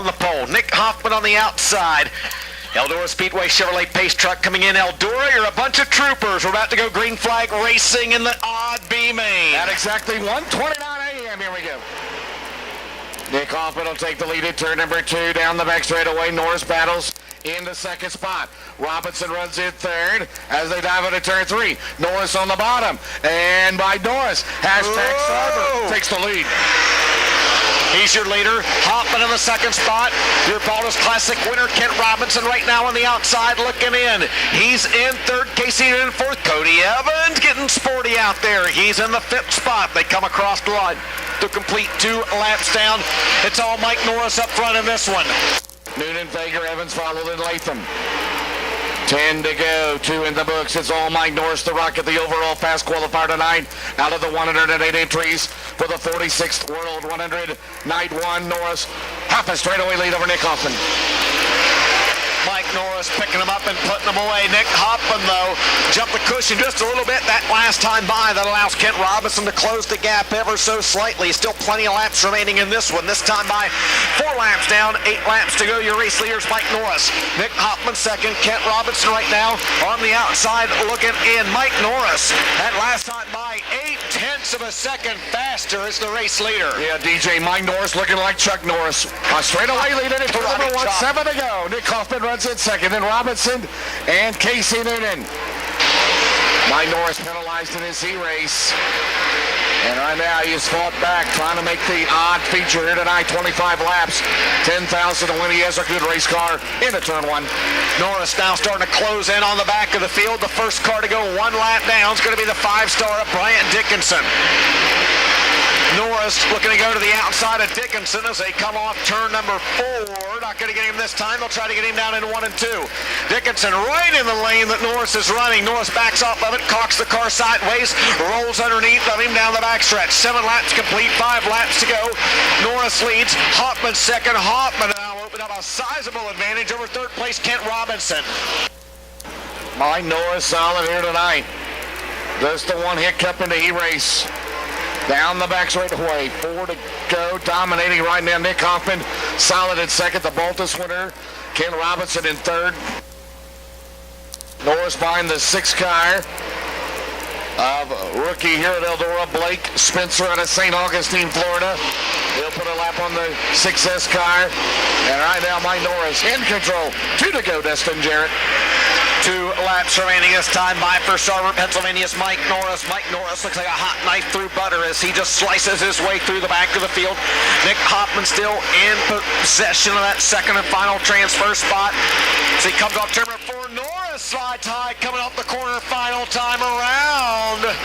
on the pole. Nick Hoffman on the outside. Eldora Speedway Chevrolet Pace truck coming in. Eldora, you're a bunch of troopers. We're about to go green flag racing in the Odd B Mains. At exactly 1:29 a.m. Here we go. Nick Hoffman will take the lead at turn number 2 down the back straightaway. Norris battles in the second spot. Robinson runs in third as they dive into turn 3. Norris on the bottom. And by Norris, hashtag Cyber takes the lead. He's your leader. Hoffman in the second spot. Your Baldus Classic winner, Kent Robinson, right now on the outside looking in. He's in third. Casey in fourth. Cody Evans getting sporty out there. He's in the fifth spot. They come across the line to complete 2 laps down. It's all Mike Norris up front in this one. Noonan, Fager, Evans followed in Latham. 10 to go, 2 in the books. It's all Mike Norris, the Rocket, the overall fast qualifier tonight. Out of the 108 entries for the 46th World 100. Night 1, Norris, half a straightaway lead over Nick Hoffman. Mike Norris picking him up and putting him away. Nick Hoffman, though, jumped the cushion just a little bit that last time by. That allows Kent Robinson to close the gap ever so slightly. Still plenty of laps remaining in this one. This time by 4 laps down, 8 laps to go. Your race leaders, Mike Norris. Nick Hoffman second. Kent Robinson right now on the outside looking in. Mike Norris, that last time by 0.8 of a second faster is the race leader. Yeah, DJ, Mike Norris looking like Chuck Norris. A straightaway lead in it for number 1, 7 to go. Nick Hoffman runs in second, then Robinson and Casey Noonan. Mike Norris penalized in his Z race. And right now he's fought back, trying to make the odd feature here tonight. 25 laps, 10,000 to win. He has a good race car into turn 1. Norris now starting to close in on the back of the field. The first car to go 1 lap down is going to be the 5-star up Bryant Dickinson. Norris looking to go to the outside of Dickinson as they come off turn number 4. Not going to get him this time. They'll try to get him down in 1 and 2. Dickinson right in the lane that Norris is running. Norris backs off of it, cocks the car sideways, rolls underneath of him down the backstretch. 7 laps complete, 5 laps to go. Norris leads. Hoffman second. Hoffman now opened up a sizable advantage over third place Kent Robinson. Mike Norris solid here tonight. Just the one hiccup in the E-race. Down the back straightaway, 4 to go, dominating right now. Nick Hoffman solid in second, the Baldus winner. Ken Robinson in third. Norris behind the 6th car of rookie here at Eldora, Blake Spencer out of St. Augustine, Florida. He'll put a lap on the 6S car. And right now, Mike Norris in control. 2 to go, Destin Jarrett. 2 laps remaining this time by for Charlotte, Pennsylvania's Mike Norris. Mike Norris looks like a hot knife through butter as he just slices his way through the back of the field. Nick Hoffman still in possession of that second and final transfer spot. As he comes off turn number 4, Norris slides high coming off the corner, final time around.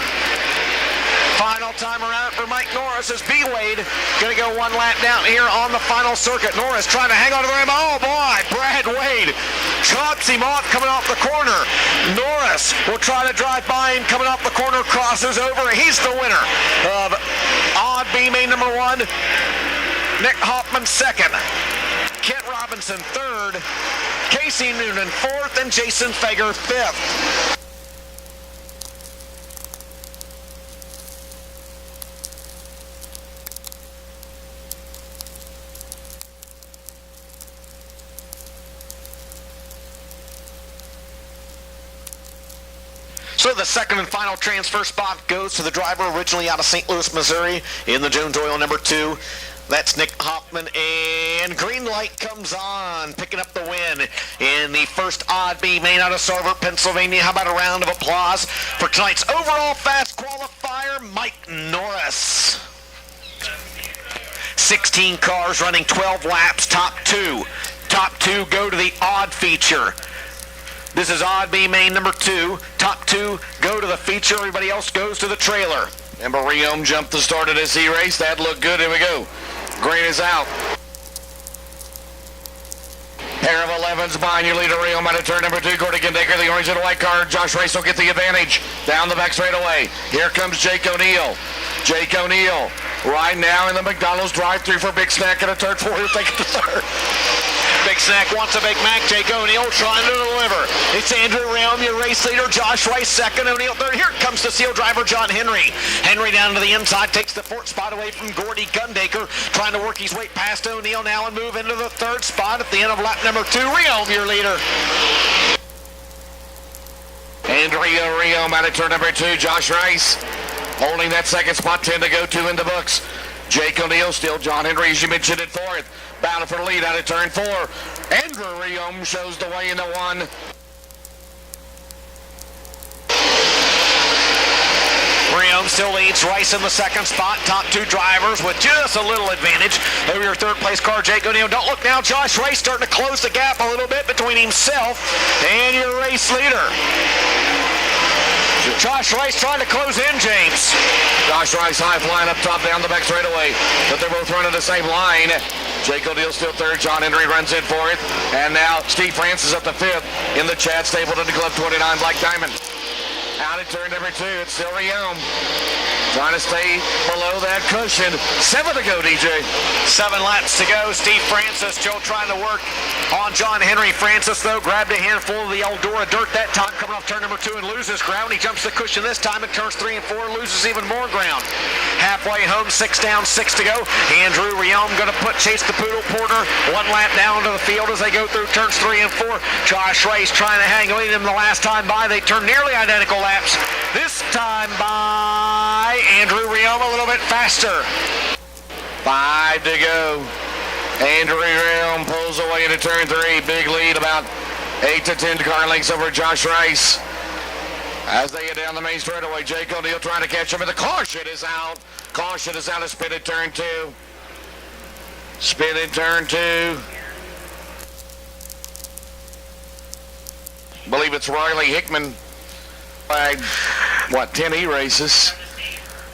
Final time around for Mike Norris as B. Wade going to go 1 lap down here on the final circuit. Norris trying to hang on to the rim. Oh boy, Brad Wade chops him off coming off the corner. Norris will try to drive by him coming off the corner, crosses over. He's the winner of Odd B Main number 1. Nick Hoffman second. Kent Robinson third. Casey Noonan fourth, and Jason Fager fifth. So the second and final transfer spot goes to the driver originally out of St. Louis, Missouri in the Jones Oil number 2. That's Nick Hoffman, and green light comes on, picking up the win in the first Odd B Main out of Sarver, Pennsylvania. How about a round of applause for tonight's overall fast qualifier, Mike Norris. 16 cars running 12 laps, top 2. Top 2 go to the odd feature. This is Odd B Main number 2. Top 2 go to the feature. Everybody else goes to the trailer. Remember, Riom jumped the start of this E-race. That looked good. Here we go. Green is out. Pair of 11s behind your leader, Riom out of turn number 2. Gordy Gindaker, the orange and white car. Josh Race will get the advantage. Down the back straightaway. Here comes Jake O'Neill. Jake O'Neill right now in the McDonald's drive-thru for Big Snack at a turn 4. He'll take it to third. Big Snack wants a Big Mac. Jake O'Neill trying to deliver. It's Andrew Realm, your race leader. Josh Rice second. O'Neill third. Here comes the seal driver, John Henry. Henry down to the inside, takes the fourth spot away from Gordy Gundaker, trying to work his way past O'Neill now and move into the third spot at the end of lap number 2. Realm, your leader. Andrea Realm out of turn number 2. Josh Rice holding that second spot. 10 to go, 2 in the books. Jake O'Neill still. John Henry, as you mentioned, at 4th. Battle for the lead out of turn 4. Andrew Realm shows the way into 1. Realm still leads Rice in the second spot. Top 2 drivers with just a little advantage over your third place car, Jake O'Neill. Don't look now. Josh Rice starting to close the gap a little bit between himself and your race leader. Josh Rice trying to close in, James. Josh Rice high flying up top down the back straightaway, but they're both running the same line. Jake O'Neill still 3rd. John Henry runs in 4th. And now Steve Francis up to 5th in the Chad Stapleton Club 29 Black Diamond. Out at turn number 2, it's still Realm. Trying to stay below that cushion. 7 to go, DJ. 7 laps to go. Steve Francis still trying to work on John Henry. Francis, though, grabbed a handful of the Eldora dirt that time, coming off turn number 2 and loses ground. He jumps the cushion this time and turns 3 and 4, loses even more ground. Halfway home, 6 down, 6 to go. Andrew Realm going to chase the Poodle Porter 1 lap down to the field as they go through turns 3 and 4. Josh Rice trying to hang with him the last time by. They turn nearly identical laps. This time by Andrew Realm a little bit faster. 5 to go. Andrew Realm pulls away into turn 3. Big lead, about 8 to 10 car lengths over Josh Rice. As they get down the main straightaway, Jake O'Neill trying to catch him, and the caution is out. Caution is out of spin at turn 2. Spin in turn 2. Believe it's Riley Hickman. 10 E-races.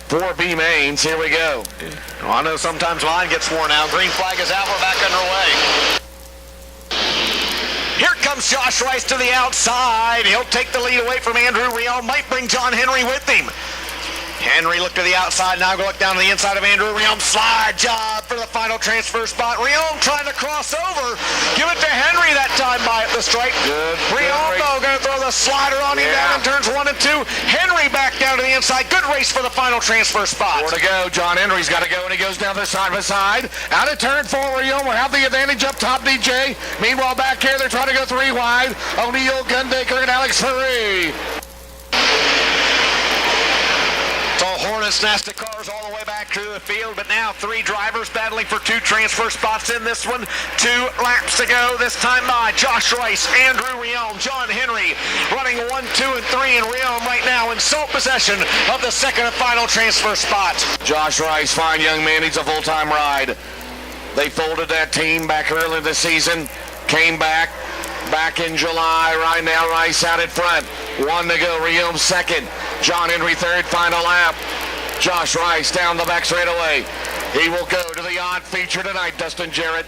4 B Mains. Here we go. Well, I know sometimes mine gets worn out. Green flag is out. We're back underway. Here comes Josh Rice to the outside. He'll take the lead away from Andrew Realm. Might bring John Henry with him. Henry looked to the outside, now go look down to the inside of Andrew Realm. Slide job for the final transfer spot. Realm trying to cross over. Give it to Henry that time by at the stripe. Good. Realm, though, going to throw the slider on him down in turns 1 and 2. Henry back down to the inside. Good race for the final transfer spot. 4 to go. John Henry's got to go, and he goes down the side by side. Out of turn 4, Realm will have the advantage up top, DJ. Meanwhile, back here, they're trying to go 3 wide. O'Neill, Gundaker, and Alex Ferree. Hornets nest of cars all the way back to the field, but now 3 drivers battling for 2 transfer spots in this one. 2 laps to go, this time by Josh Rice, Andrew Realm, John Henry running 1, 2, and 3, and Realm right now in sole possession of the second and final transfer spot. Josh Rice, fine young man, needs a full-time ride. They folded that team back early in the season, came back in July. Right now, Rice out in front. 1 to go, Realm second. John Henry third, final lap. Josh Rice down the back straightaway. He will go to the odd feature tonight, Dustin Jarrett.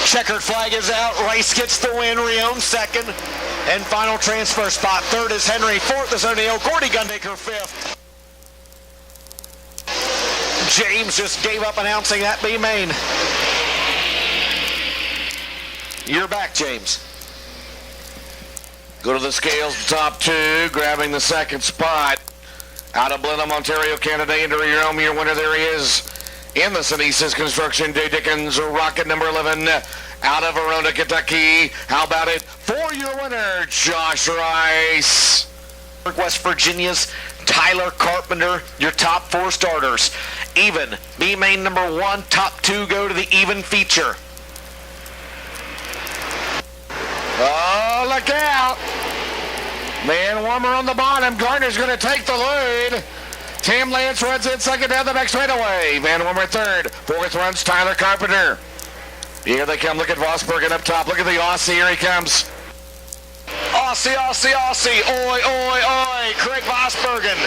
Checkered flag is out. Rice gets the win. Realm second. And final transfer spot. Third is Henry. Fourth is O'Neill. Gordy Gundaker fifth. James just gave up announcing that B main. You're back, James. Go to the scales, top 2, grabbing the second spot. Out of Blenheim, Ontario, Canada, into Realm, your winner, there he is. In the Sinesis Construction, Jay Dickens, rocket number 11, out of Verona, Kentucky. How about it for your winner, Josh Rice? West Virginia's Tyler Carpenter, your top 4 starters. Even, B main number 1, top 2 go to the even feature. Oh, look out. Man warmer on the bottom. Gardner's going to take the lead. Tim Lance runs in second down the back straightaway. Van Warmer third. Fourth runs Tyler Carpenter. Here they come. Look at Vosbergen up top. Look at the Aussie. Here he comes. Aussie, Aussie, Aussie. Oi, oi, oi. Craig Vosbergen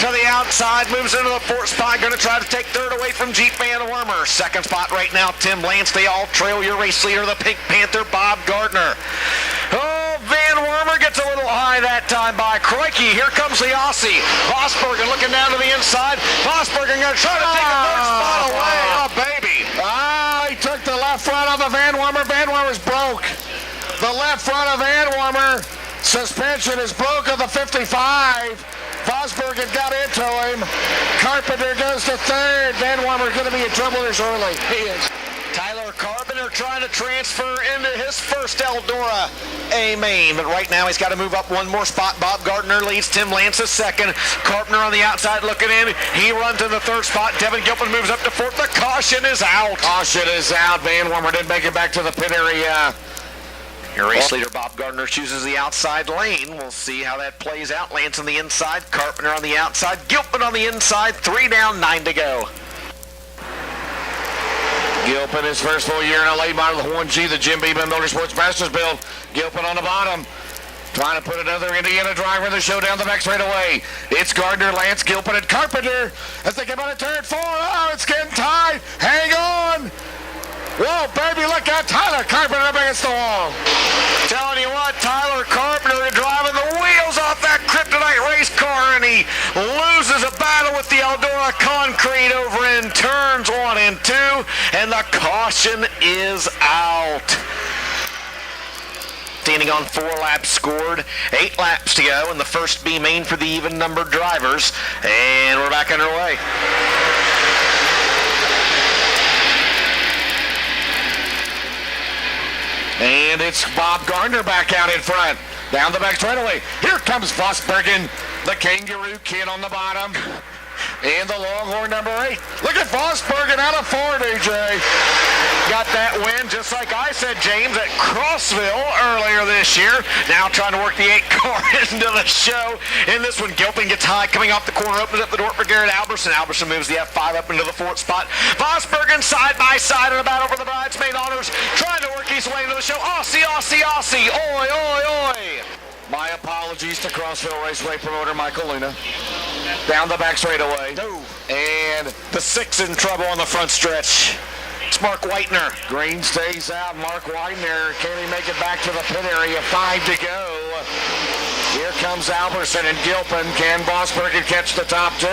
to the outside. Moves into the 4th spot. Going to try to take 3rd away from Jeep Van Wormer. 2nd spot right now, Tim Lance. They all trail your race leader, the Pink Panther, Bob Gardner. Oh, Van Wormer Gardner gets a little high that time by Crikey. Here comes the Aussie. Vosbergen looking down to the inside. Vosbergen going to try to take a third spot away. Oh, baby. He took the left front of the Van Warmer. Van Warmer's broke. The left front of Van Warmer. Suspension is broke of the 55. Vosbergen got into him. Carpenter goes to third. Van Warmer's going to be in trouble this early. He is. Tyler Carpenter trying to transfer into his first Eldora A Main, but right now he's got to move up one more spot. Bob Gardner leads. Tim Lance is second. Carpenter on the outside looking in. He runs in the third spot. Devin Gilpin moves up to fourth. The caution is out. Caution is out. Van Warmer didn't make it back to the pit area. Your race leader Bob Gardner chooses the outside lane. We'll see how that plays out. Lance on the inside. Carpenter on the outside. Gilpin on the inside. 3 down, 9 to go. Gilpin, his first full year in a late model 1G, the Jim Beeman Motorsports Masters build. Gilpin on the bottom. Trying to put another Indiana driver in the show down the back straightaway. It's Gardner, Lance, Gilpin, and Carpenter as they come out of turn 4. Oh, it's getting tight. Hang on. Whoa, baby, look out. Tyler Carpenter up against the wall. Telling you what, Tyler Carpenter driving the wheels off that Kryptonite race car, and he loses a battle with the Eldora concrete over in turns 1 and 2, and the caution is out. Standing on 4 laps scored, 8 laps to go in the first B main for the even-numbered drivers, and we're back underway. And it's Bob Gardner back out in front. Down the back straightaway. Here comes Vosbergen, the Kangaroo Kid on the bottom. And the Longhorn number 8. Look at Vosbergen out of 4, DJ. Got that win, just like I said, James, at Crossville earlier this year. Now trying to work the 8 car into the show. In this one, Gilpin gets high, coming off the corner, opens up the door for Garrett Alberson. Alberson moves the F5 up into the 4th spot. Vosbergen side by side in a battle for the bridesmaid honors, trying to work his way into the show. Aussie, Aussie, Aussie, oi, oi, oi. My apologies to Crossville Raceway promoter Michael Luna. Down the back straightaway. No. And The 6 in trouble on the front stretch. It's Mark Whitener. Green stays out. Mark Whitener, can he make it back to the pit area? 5 to go. Here comes Alberson and Gilpin. Can Vosbergen catch the top 2?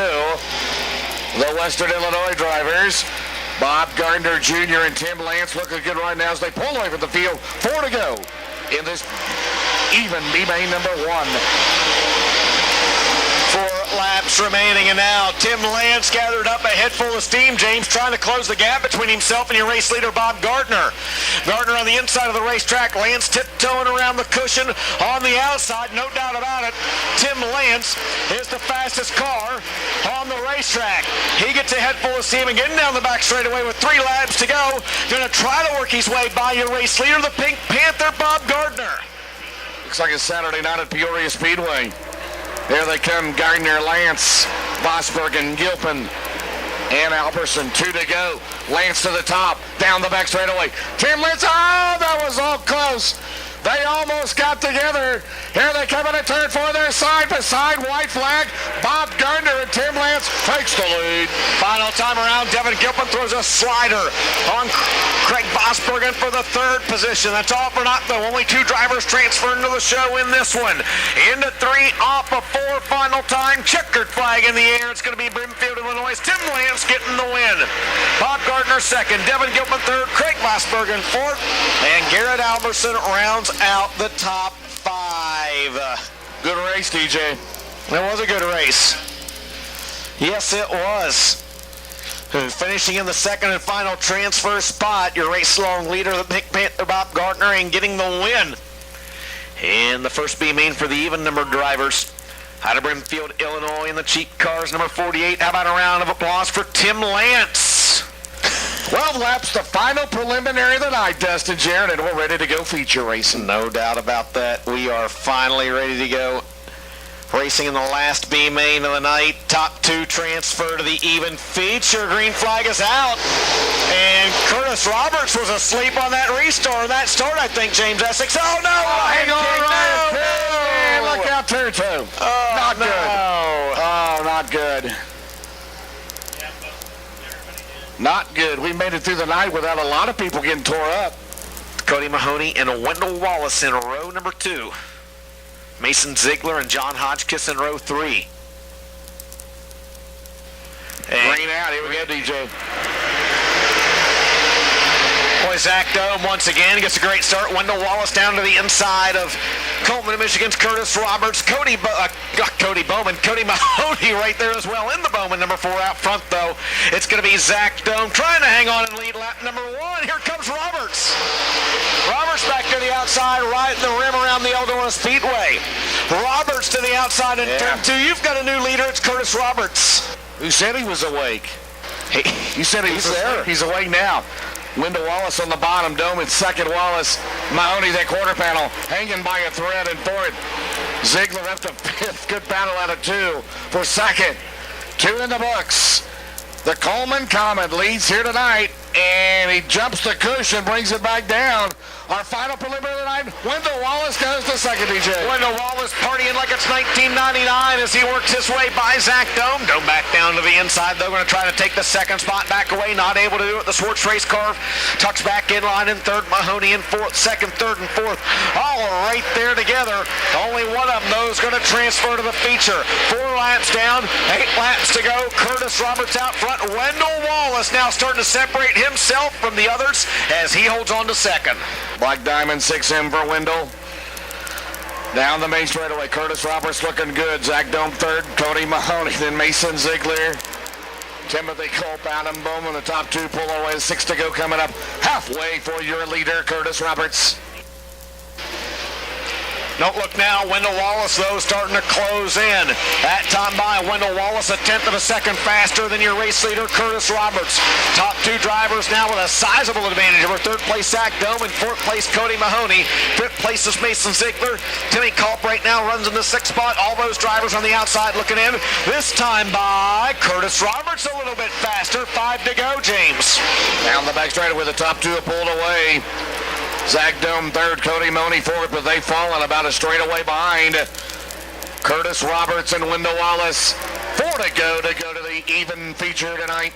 The Western Illinois drivers. Bob Gardner Jr. and Tim Lance looking good right now as they pull away from the field. 4 to go in this even B main number 1. 4 laps remaining, and now Tim Lance gathered up a head full of steam, James, trying to close the gap between himself and your race leader, Bob Gardner. Gardner on the inside of the racetrack, Lance tiptoeing around the cushion on the outside, no doubt about it. Tim Lance is the fastest car on the racetrack. He gets a head full of steam and getting down the back straightaway with 3 laps to go. Going to try to work his way by your race leader, the Pink Panther, Bob Gardner. Looks like a Saturday night at Peoria Speedway. There they come, Gardner, Lance, Vosbergen, Gilpin, and Alberson. 2 to go. Lance to the top, down the back straightaway. Tim Lance, oh, that was all close. They almost got together. Here they come in at turn 4. They're side by side. White flag. Bob Gardner and Tim Lance takes the lead. Final time around, Devin Gilpin throws a slider on Craig Vosbergen for the 3rd position. That's all for naught, though. Only 2 drivers transferring to the show in this one. Into 3, off of 4, final time. Checkered flag in the air. It's going to be Brimfield, Illinois. Tim Lance getting the win. Bob Gardner 2nd. Devin Gilpin 3rd. Craig Vosbergen 4th. And Garrett Alberson rounds out the top 5. Good race, DJ. It was a good race. Yes, it was. Finishing in the 2nd and final transfer spot, your race long leader, the Pink Panther, Bob Gardner, and getting the win in the first B main for the even-numbered drivers. Out of Brimfield, Illinois, in the cheap cars, number 48. How about a round of applause for Tim Lance? 12 laps, the final preliminary of the night, Dustin Jarrett, and we're ready to go feature racing. No doubt about that. We are finally ready to go racing in the last B main of the night. Top 2 transfer to the even feature. Green flag is out. And Curtis Roberts was asleep on that restart, that start, I think, James Essex. Oh, no! Hang on, Ryan. No! Look out, turn 2. Oh, not no. good. Oh, not good. Not good. We made it through the night without a lot of people getting tore up. Cody Mahoney and Wendell Wallace in row number 2. Mason Ziegler and John Hodgkiss in row 3. Green out. Here we go, DJ. Boy, Zach Dome once again gets a great start. Wendell Wallace down to the inside of Coleman, Michigan's Curtis Roberts. Cody Mahoney right there as well in the Bowman number 4 out front, though. It's going to be Zach Dome trying to hang on and lead lap number 1. Here comes Roberts. Roberts back to the outside, right in the rim around the Eldora Speedway. Roberts to the outside in turn 2. You've got a new leader. It's Curtis Roberts. Who said he was awake? Hey, you said he was there. He's awake now. Wendell Wallace on the bottom, Dome in second, Wallace, Mahoney, that quarter panel, hanging by a thread in fourth. Ziegler up to fifth, good battle out of 2 for second. 2 in the books. The Coleman Comet leads here tonight, and he jumps the cushion, brings it back down. Our final preliminary tonight, Wendell Wallace goes to second, DJ. Wendell Wallace partying like it's 1999 as he works his way by Zach Dome. Dome back down to the inside. They're going to try to take the second spot back away. Not able to do it. The Swartz race car tucks back in line in third. Mahoney in fourth. Second, third, and fourth. All right there together. Only one of them, though, is going to transfer to the feature. 4 laps down. 8 laps to go. Curtis Roberts out front. Wendell Wallace now starting to separate himself from the others as he holds on to second. Black Diamond 6M for Wendell. Down the main straightaway, Curtis Roberts looking good. Zach Dome third, Cody Mahoney, then Mason Ziegler. Timothy Culp, Adam Bowman, the top 2 pull away. 6 to go coming up halfway for your leader, Curtis Roberts. Don't look now. Wendell Wallace, though, starting to close in. That time by Wendell Wallace, 1/10 of a second faster than your race leader, Curtis Roberts. Top 2 drivers now with a sizable advantage over third place Zach Dome and fourth place Cody Mahoney. Fifth place is Mason Ziegler. Timmy Culp right now runs in the 6th spot. All those drivers on the outside looking in. This time by Curtis Roberts, a little bit faster. 5 to go, James. Down the back straight with the top 2 pulled away. Zach Dome third, Cody Mahoney fourth, but they've fallen about a straightaway behind. Curtis Roberts and Wendell Wallace. 4 to go to the even feature tonight.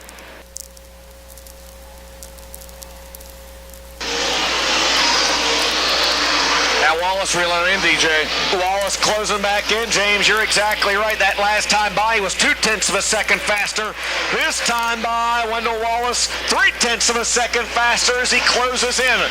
Now Wallace reeling in, DJ. Wallace closing back in, James. You're exactly right. That last time by, he was 2/10 of a second faster. This time by, Wendell Wallace, 3/10 of a second faster as he closes in.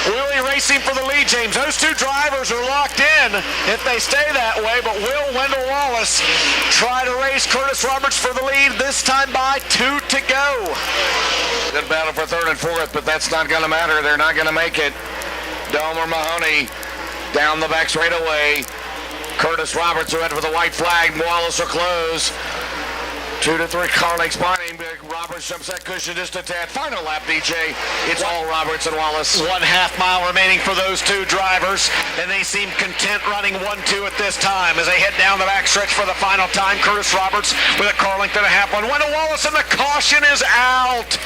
Willie racing for the lead, James. Those 2 drivers are locked in if they stay that way, but will Wendell Wallace try to race Curtis Roberts for the lead? This time by, 2 to go. Good battle for third and fourth, but that's not going to matter. They're not going to make it. Dome or Mahoney down the back straightaway. Curtis Roberts who head for the white flag. Wallace will close. 2 to 3 car lengths behind him. Roberts jumps that cushion just a tad. Final lap, DJ. It's all Roberts and Wallace. 1/2 mile remaining for those 2 drivers, and they seem content running 1-2 at this time as they head down the backstretch for the final time. Curtis Roberts with a car length and a half on Wendell Wallace, and the caution is out.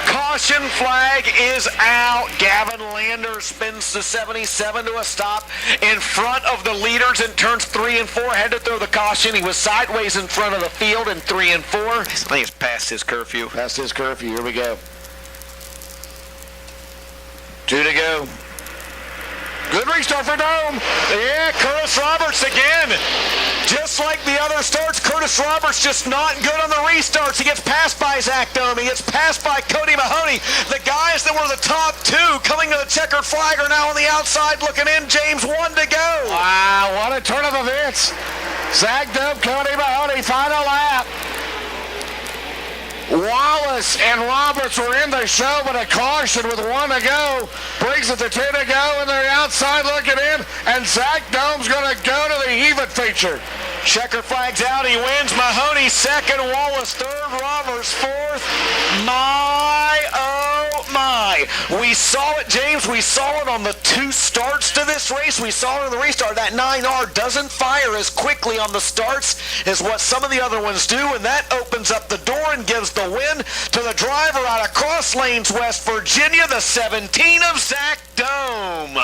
Caution flag is out. Gavin Lander spins the 77 to a stop in front of the leaders in turns 3 and 4. Had to throw the caution. He was sideways in front of the field in 3 and 4. I think he's past his curfew. Past his curfew. Here we go. 2 to go. Good restart for Dome. Yeah, Curtis Roberts again. Just like the other starts, Curtis Roberts just not good on the restarts. He gets passed by Zach Dome. He gets passed by Cody Mahoney. The guys that were the top 2 coming to the checkered flag are now on the outside looking in. James, 1 to go. Wow, what a turn of events. Zach Dome, Cody Mahoney, final lap. Wallace and Roberts were in the show, but a caution with 1 to go brings it to 2 to go, and they're outside looking in, and Zach Dome's going to go to the even feature. Checker flags out. He wins. Mahoney second, Wallace third, Roberts fourth. My, oh my. We saw it, James. We saw it on the 2 starts to this race. We saw it in the restart. That 9R doesn't fire as quickly on the starts as what some of the other ones do, and that opens up the door and gives the win to the driver out of Cross Lanes, West Virginia, the 17 of Zach Dome.